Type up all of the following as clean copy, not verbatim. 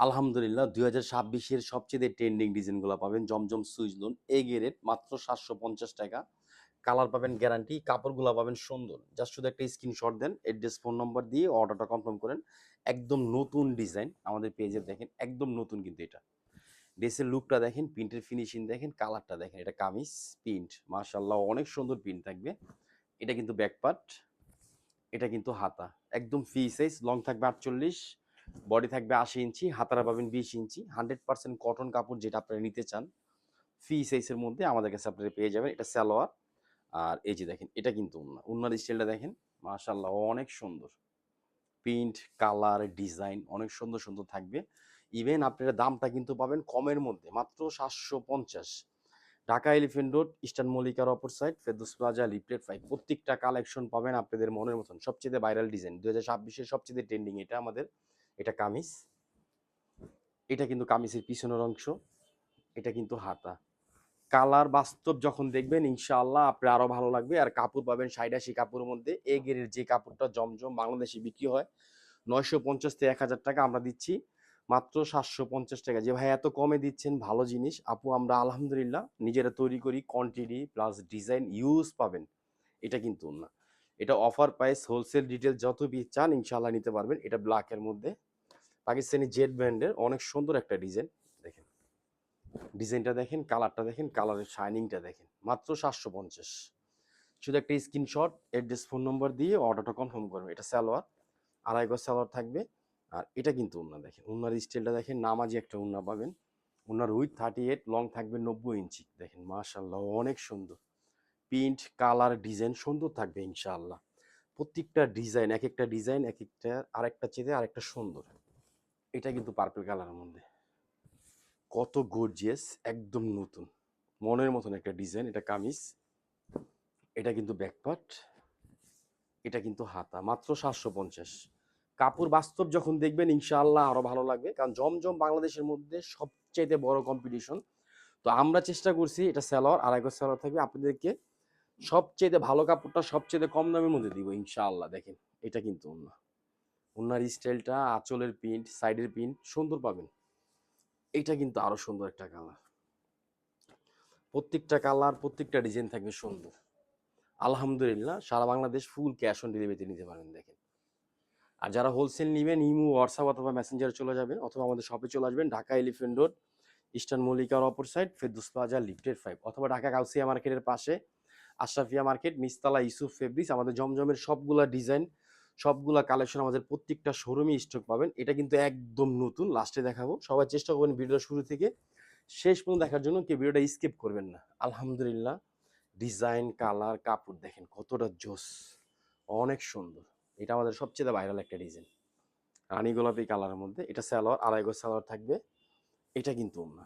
আলহামদুলিল্লাহ ২০২৬ এর সবচেয়ে ট্রেন্ডিং ডিজাইনগুলো পাবেন জমজম সুইচ লোন এ গ্রেড মাত্র ৭৫০ টাকা। কালার পাবেন গ্যারান্টি, কাপড়গুলো পাবেন সুন্দর। জাস্ট শুধু একটা স্ক্রিনশট দেন, অ্যাড্রেস ফোন নম্বর দিয়ে অর্ডারটা কনফার্ম করেন। একদম নতুন ডিজাইন আমাদের পেজে দেখেন, একদম নতুন কিন্তু এটা। ড্রেসের লুকটা দেখেন, প্রিন্টের ফিনিশিং দেখেন, কালারটা দেখেন। এটা কামিজ প্রিন্ট, মাশাআল্লাহ অনেক সুন্দর প্রিন্ট থাকবে। এটা কিন্তু ব্যাক পার্ট, এটা কিন্তু হাতা। একদম ফ্রি সাইজ, লং থাকবে ৪৮, বডি থাকবে ৮০ ইঞ্চি, হাতারা পাবেন ২০ ইঞ্চি। 100% কটন কাপড়, যেটা আপনারা নিতে চান ফ্রি সাইজের মধ্যে আমাদের কাছে আপনারা পেয়ে যাবেন। এটা সালোয়ার। আর এই যে দেখেন, এটা কিন্তু ওড়না। ওড়নার স্টাইলটা দেখেন, মাশাআল্লাহ অনেক সুন্দর। প্রিন্ট, কালার, ডিজাইন অনেক সুন্দর সুন্দর থাকবে। ইভেন আপনারা দামটা কিন্তু পাবেন কমের মধ্যে, মাত্র ৭৫০। ঢাকা এলিফ্যান্ট রোড, ইস্টার্ন মল্লিকার অপর সাইড, ফেরদৌস প্লাজা, লিফটেড ৫। প্রত্যেকটা কালেকশন পাবেন আপনাদের মনের মতন। সবচেয়ে ভাইরাল ডিজাইন ২০২৬ এর সবচেয়ে ট্রেন্ডিং এটা আমাদের। এটা কামিজ, এটা কিন্তু কামিজের পিছনের অংশ, এটা কিন্তু হাতা। কালার বাস্তব যখন দেখবেন ইনশাআল্লাহ আপনার আরো ভালো লাগবে। আর কাপড় পাবেন ৬০-৮০ কাপড়ের মধ্যে। এ গ্রেডের যে কাপড়টা জমজম বাংলাদেশে বিক্রি হয় ৯৫০ থেকে ১,০০০ টাকা, আমরা দিচ্ছি মাত্র ৭৫০ টাকা। যে ভাই এত কমে দিচ্ছেন, ভালো জিনিস আপু, আমরা আলহামদুলিল্লাহ নিজেরা তৈরি করি, কোয়ান্টিটি প্লাস ডিজাইন ইউজ পাবেন। এটা কিন্তু না, এটা অফার প্রাইস। হোলসেল ডিটেল যত পিস চান ইনশাআল্লাহ নিতে পারবেন। এটা ব্ল্যাকের মধ্যে, পাকিস্তানি জেড ব্র্যান্ডের অনেক সুন্দর একটা ডিজাইন। দেখেন ডিজাইনটা দেখেন, কালারটা দেখেন, কালারের শাইনিংটা দেখেন। মাত্র ৭৫০। শুধু একটা স্ক্রিনশট, অ্যাড্রেস ফোন নম্বর দিয়ে অর্ডারটা কনফার্ম করবেন। এটা সালোয়ার, আড়াই গজ সালোয়ার থাকবে। আর এটা কিন্তু ওড়না দেখেন, ওড়নার স্টাইলটা দেখেন, নামাজি একটা ওড়না পাবেন। ওড়নার উইথ 38, লং থাকবে ৯০ ইঞ্চি। দেখেন মাশাআল্লাহ অনেক সুন্দর। প্রিন্ট, কালার, ডিজাইন সুন্দর থাকবে ইনশাআল্লাহ। প্রত্যেকটা ডিজাইন, এক একটা ডিজাইন এক একটা আরেকটা চেয়ে আরেকটা সুন্দর। এটা কিন্তু পার্পল কালারের মধ্যে, কত গর্জিয়াস, একদম নতুন মনের মতন একটা ডিজাইন। এটা কামিজ, এটা কিন্তু ব্যাকপার্ট, এটা কিন্তু হাতা। মাত্র ৭৫০। কাপড় বাস্তব যখন দেখবেন ইনশাআল্লাহ আরো ভালো লাগবে, কারণ জমজম বাংলাদেশের মধ্যে সবচেয়ে বড় কম্পিটিশন। তো আমরা চেষ্টা করছি, এটা সালোয়ার, আড়াই গজ সালোয়ার থাকবে, আপনাদেরকে সবচেয়ে ভালো কাপড়টা সবচেয়ে কম দামের মধ্যে দিব ইনশাআল্লাহ। দেখেন এটা কিন্তু ওড়না, ওড়নার স্টাইলটা, আঁচলের প্রিন্ট, সাইডের প্রিন্ট সুন্দর পাবেন। এটা কিন্তু আরো সুন্দর একটা কালার। প্রত্যেকটা কালার, প্রত্যেকটা ডিজাইন থাকবে সুন্দর। আলহামদুলিল্লাহ সারা বাংলাদেশ ফুল ক্যাশ অন ডেলিভারিতে নিতে পারেন। দেখেন, আর যারা হোলসেল নেবেন ইমো, হোয়াটসঅ্যাপ অথবা মেসেঞ্জারে চলে যাবেন, অথবা আমাদের শপে চলে আসবেন। ঢাকা এলিফ্যান্ট রোড, ইস্টার্ন মল্লিকার অপর সাইড, ফেরদৌস প্লাজা, লিফটেড ৫, অথবা ঢাকা গাউসিয়া মার্কেটের পাশে আশরাফিয়া মার্কেট, নিচতলা ইউসুফ ফেব্রিক্স। আমাদের জমজমের সবগুলা ডিজাইন, সবগুলা কালেকশন আমাদের প্রত্যেকটা শোরুমে স্টক পাবেন। এটা কিন্তু একদম নতুন, লাস্টে দেখাবো। সবাই চেষ্টা করবেন ভিডিও শুরু থেকে শেষ পর্যন্ত দেখার জন্য, কেউ ভিডিওটা স্কিপ করবেন না। আলহামদুলিল্লাহ ডিজাইন, কালার, কাপড় দেখেন কতটা জোস, অনেক সুন্দর। এটা আমাদের সবচেয়ে ভাইরাল একটা ডিজাইন, রানী গোলাপি কালারের মধ্যে। এটা সালোয়ার, আড়াই গজ সালোয়ার থাকবে। এটা কিন্তু ওড়না,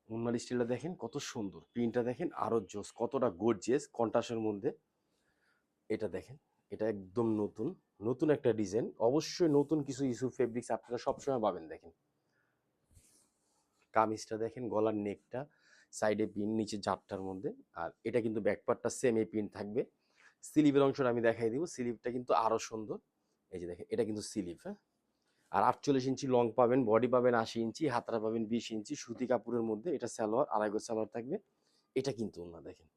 ওড়নার স্টাইলটা দেখেন কত সুন্দর, প্রিন্টটা দেখেন আরো জোস, কতটা গর্জিয়াস কন্ট্রাস্টের মধ্যে। এটা দেখেন, এটা একদম নতুন, নতুন একটা ডিজাইন। অবশ্যই নতুন কিছু ইস্যু ফেব্রিক্স আপনারা সবসময় পাবেন। দেখেন কামিজটা দেখেন, গলার নেকটা, সাইডে পিন, নিচে জাপটার মধ্যে। আর এটা কিন্তু ব্যাকপার্টটা সেম এই পিন থাকবে। স্লিভের অংশটা আমি দেখাই দিব, স্লিভটা কিন্তু আরো সুন্দর। এই যে দেখেন, এটা কিন্তু স্লিভ, হ্যাঁ। আর ৪৮ ইঞ্চি লং পাবেন, বডি পাবেন ৮০ ইঞ্চি, হাতটা পাবেন ২০ ইঞ্চি, সুতি কাপড়ের মধ্যে। এটা সালোয়ার, আড়াই গজ সালোয়ার থাকবে। এটা কিন্তু ওড়না দেখেন,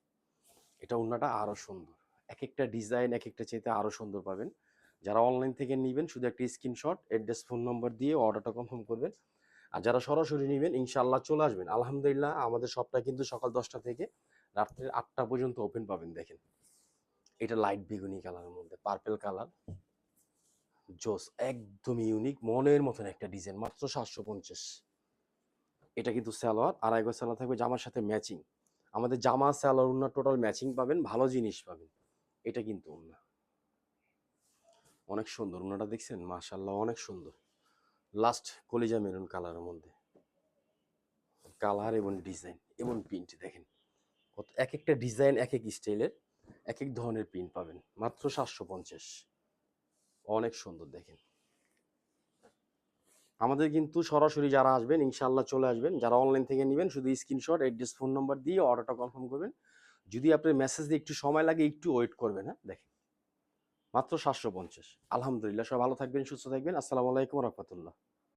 এটা ওড়নাটা আরো সুন্দর। এক একটা ডিজাইন এক একটা চাইতে আরো সুন্দর পাবেন। যারা অনলাইন থেকে নেবেন শুধু একটা স্ক্রিনশট, অ্যাড্রেস, ফোন নম্বর দিয়ে অর্ডারটা কনফার্ম করবেন। আর যারা সরাসরি নেবেন ইনশাআল্লাহ চলে আসবেন। আলহামদুলিল্লাহ আমাদের শপটা কিন্তু সকাল ১০টা থেকে রাত্রের ৮টা পর্যন্ত ওপেন পাবেন। দেখেন এটা লাইট বেগুনি কালারের মধ্যে, পার্পল কালার, জোস, একদম ইউনিক মনের মতন একটা ডিজাইন। মাত্র ৭৫০। এটা কিন্তু সালোয়ার, আড়াই গজ সালোয়ার থাকবে, জামার সাথে ম্যাচিং। আমাদের জামা, সালোয়ার, ওড়না টোটাল ম্যাচিং পাবেন, ভালো জিনিস পাবেন। এটা কিন্তু ওড়না অনেক সুন্দর, ওড়নাটা দেখছেন মাশাআল্লাহ অনেক সুন্দর। লাস্ট কলিজা মেরুন কালারের মধ্যে, কালার এবং ডিজাইন এবং প্রিন্ট দেখেন কত, এক একটা ডিজাইন এক এক স্টাইলের, এক এক ধরনের প্রিন্ট পাবেন। মাত্র ৭৫০, অনেক সুন্দর। দেখেন আমাদের কিন্তু সরাসরি যারা আসবেন ইনশাআল্লাহ চলে আসবেন। যারা অনলাইন থেকে নেবেন শুধু স্ক্রিনশট, অ্যাড্রেস, ফোন নম্বর দিয়ে অর্ডারটা কনফার্ম করবেন। যদি আপনার মেসেজ দিয়ে একটু সময় লাগে একটু ওয়েট করবেন, হ্যাঁ। দেখেন মাত্র ৭৫০। আলহামদুলিল্লাহ সবাই ভালো থাকবেন, সুস্থ থাকবেন। আসসালামু আলাইকুম রহমতুল্লাহ।